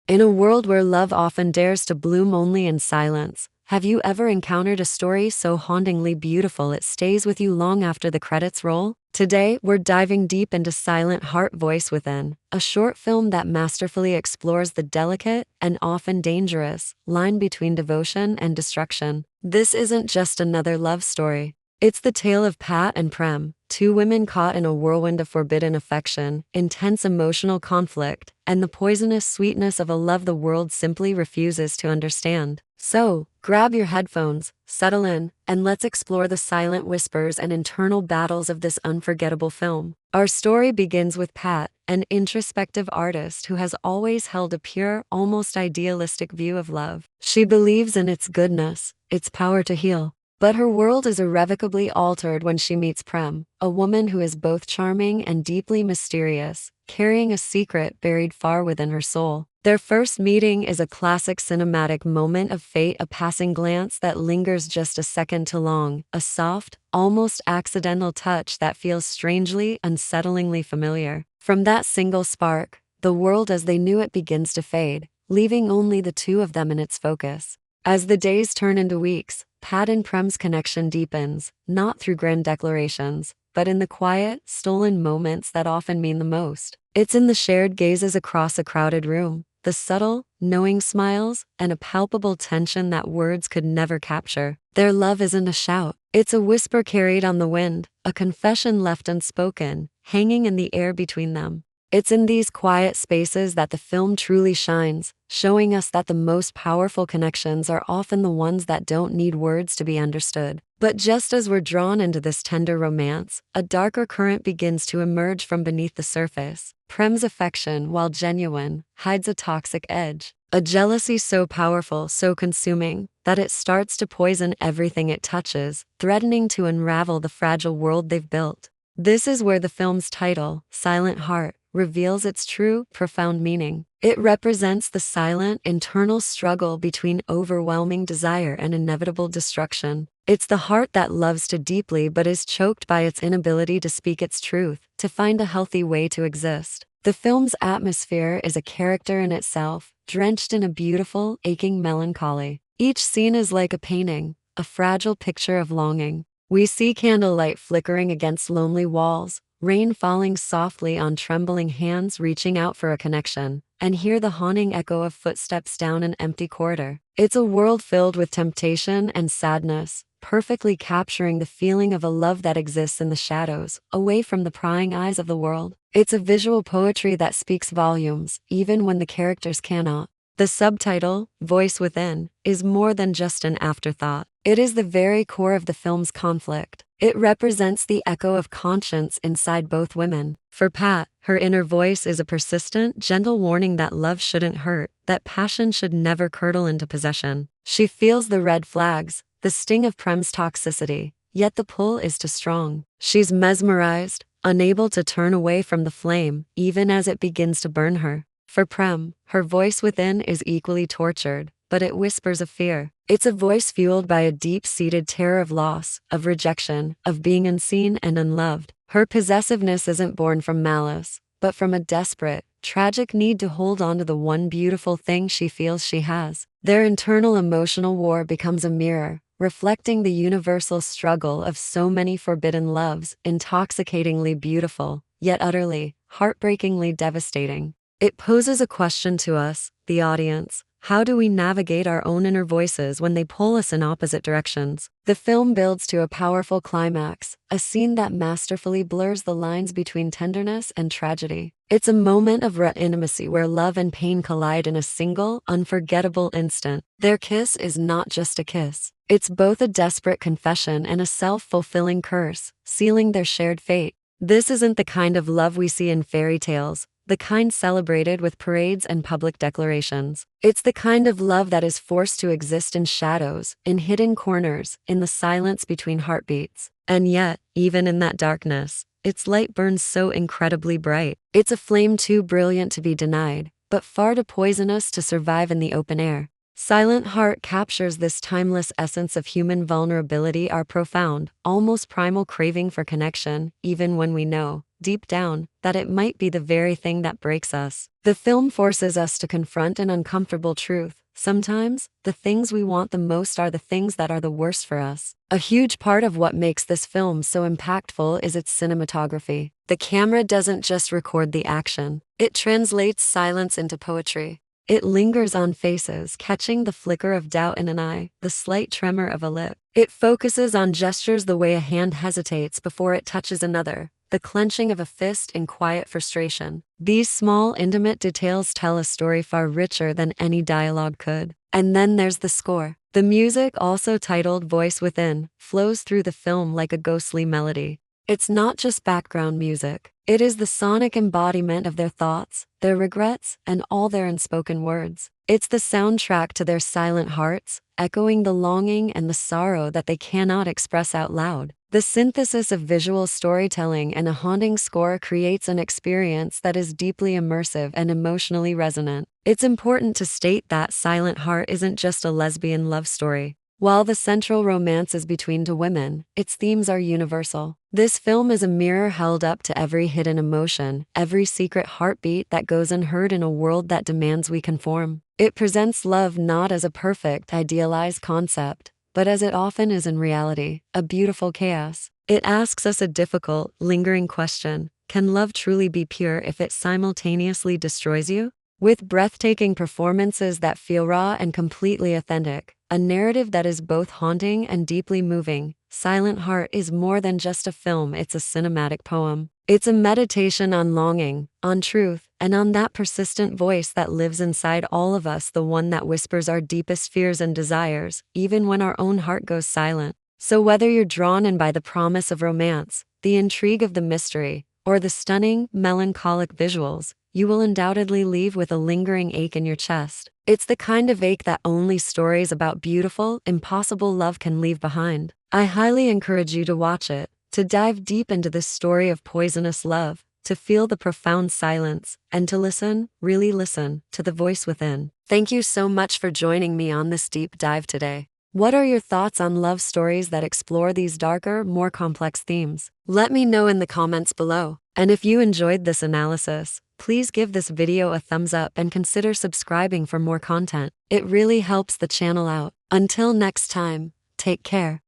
In a world where love often dares to bloom only in silence, have you ever encountered a story so hauntingly beautiful it stays with you long after the credits roll? Today, we're diving deep into Silent Heart Voice Within, a short film that masterfully explores the delicate and often dangerous line between devotion and destruction. This isn't just another love story. It's the tale of Pat and Prem, two women caught in a whirlwind of forbidden affection, intense emotional conflict, and the poisonous sweetness of a love the world simply refuses to understand. So, grab your headphones, settle in, and let's explore the silent whispers and internal battles of this unforgettable film. Our story begins with Pat, an introspective artist who has always held a pure, almost idealistic view of love. She believes in its goodness, its power to heal. But her world is irrevocably altered when she meets Prem, a woman who is both charming and deeply mysterious, carrying a secret buried far within her soul. Their first meeting is a classic cinematic moment of fate, a passing glance that lingers just a second too long, a soft, almost accidental touch that feels strangely, unsettlingly familiar. From that single spark, the world as they knew it begins to fade, leaving only the two of them in its focus. As the days turn into weeks, Pat and Prem's connection deepens, not through grand declarations, but in the quiet, stolen moments that often mean the most. It's in the shared gazes across a crowded room, the subtle, knowing smiles, and a palpable tension that words could never capture. Their love isn't a shout, it's a whisper carried on the wind, a confession left unspoken, hanging in the air between them. It's in these quiet spaces that the film truly shines, showing us that the most powerful connections are often the ones that don't need words to be understood. But just as we're drawn into this tender romance, a darker current begins to emerge from beneath the surface. Prem's affection, while genuine, hides a toxic edge, a jealousy so powerful, so consuming, that it starts to poison everything it touches, threatening to unravel the fragile world they've built. This is where the film's title, Silent Heart, reveals its true, profound meaning. It represents the silent, internal struggle between overwhelming desire and inevitable destruction. It's the heart that loves too deeply but is choked by its inability to speak its truth, to find a healthy way to exist. The film's atmosphere is a character in itself, drenched in a beautiful, aching melancholy. Each scene is like a painting, a fragile picture of longing. We see candlelight flickering against lonely walls, rain falling softly on trembling hands reaching out for a connection, and hear the haunting echo of footsteps down an empty corridor. It's a world filled with temptation and sadness, perfectly capturing the feeling of a love that exists in the shadows, away from the prying eyes of the world. It's a visual poetry that speaks volumes, even when the characters cannot. The subtitle, Voice Within, is more than just an afterthought. It is the very core of the film's conflict. It represents the echo of conscience inside both women. For Pat, her inner voice is a persistent, gentle warning that love shouldn't hurt, that passion should never curdle into possession. She feels the red flags, the sting of Prem's toxicity, yet the pull is too strong. She's mesmerized, unable to turn away from the flame, even as it begins to burn her. For Prem, her voice within is equally tortured, but it whispers of fear. It's a voice fueled by a deep-seated terror of loss, of rejection, of being unseen and unloved. Her possessiveness isn't born from malice, but from a desperate, tragic need to hold on to the one beautiful thing she feels she has. Their internal emotional war becomes a mirror, reflecting the universal struggle of so many forbidden loves, intoxicatingly beautiful, yet utterly, heartbreakingly devastating. It poses a question to us, the audience. How do we navigate our own inner voices when they pull us in opposite directions? The film builds to a powerful climax, a scene that masterfully blurs the lines between tenderness and tragedy. It's a moment of raw intimacy where love and pain collide in a single, unforgettable instant. Their kiss is not just a kiss. It's both a desperate confession and a self-fulfilling curse, sealing their shared fate. This isn't the kind of love we see in fairy tales, the kind celebrated with parades and public declarations. It's the kind of love that is forced to exist in shadows, in hidden corners, in the silence between heartbeats. And yet, even in that darkness, its light burns so incredibly bright. It's a flame too brilliant to be denied, but far too poisonous to survive in the open air. Silent Heart captures this timeless essence of human vulnerability, our profound, almost primal craving for connection, even when we know deep down, that it might be the very thing that breaks us. The film forces us to confront an uncomfortable truth. Sometimes, the things we want the most are the things that are the worst for us. A huge part of what makes this film so impactful is its cinematography. The camera doesn't just record the action, it translates silence into poetry. It lingers on faces, catching the flicker of doubt in an eye, the slight tremor of a lip. It focuses on gestures the way a hand hesitates before it touches another, the clenching of a fist in quiet frustration. These small, intimate details tell a story far richer than any dialogue could. And then there's the score. The music, also titled Voice Within, flows through the film like a ghostly melody. It's not just background music. It is the sonic embodiment of their thoughts, their regrets, and all their unspoken words. It's the soundtrack to their silent hearts, echoing the longing and the sorrow that they cannot express out loud. The synthesis of visual storytelling and a haunting score creates an experience that is deeply immersive and emotionally resonant. It's important to state that Silent Heart isn't just a lesbian love story. While the central romance is between two women, its themes are universal. This film is a mirror held up to every hidden emotion, every secret heartbeat that goes unheard in a world that demands we conform. It presents love not as a perfect, idealized concept, but as it often is in reality, a beautiful chaos. It asks us a difficult, lingering question: can love truly be pure if it simultaneously destroys you? With breathtaking performances that feel raw and completely authentic, a narrative that is both haunting and deeply moving, Silent Heart is more than just a film, it's a cinematic poem. It's a meditation on longing, on truth, and on that persistent voice that lives inside all of us, the one that whispers our deepest fears and desires, even when our own heart goes silent. So whether you're drawn in by the promise of romance, the intrigue of the mystery, or the stunning, melancholic visuals, you will undoubtedly leave with a lingering ache in your chest. It's the kind of ache that only stories about beautiful, impossible love can leave behind. I highly encourage you to watch it, to dive deep into this story of poisonous love, to feel the profound silence, and to listen, really listen, to the voice within. Thank you so much for joining me on this deep dive today. What are your thoughts on love stories that explore these darker, more complex themes? Let me know in the comments below. And if you enjoyed this analysis, please give this video a thumbs up and consider subscribing for more content. It really helps the channel out. Until next time, take care.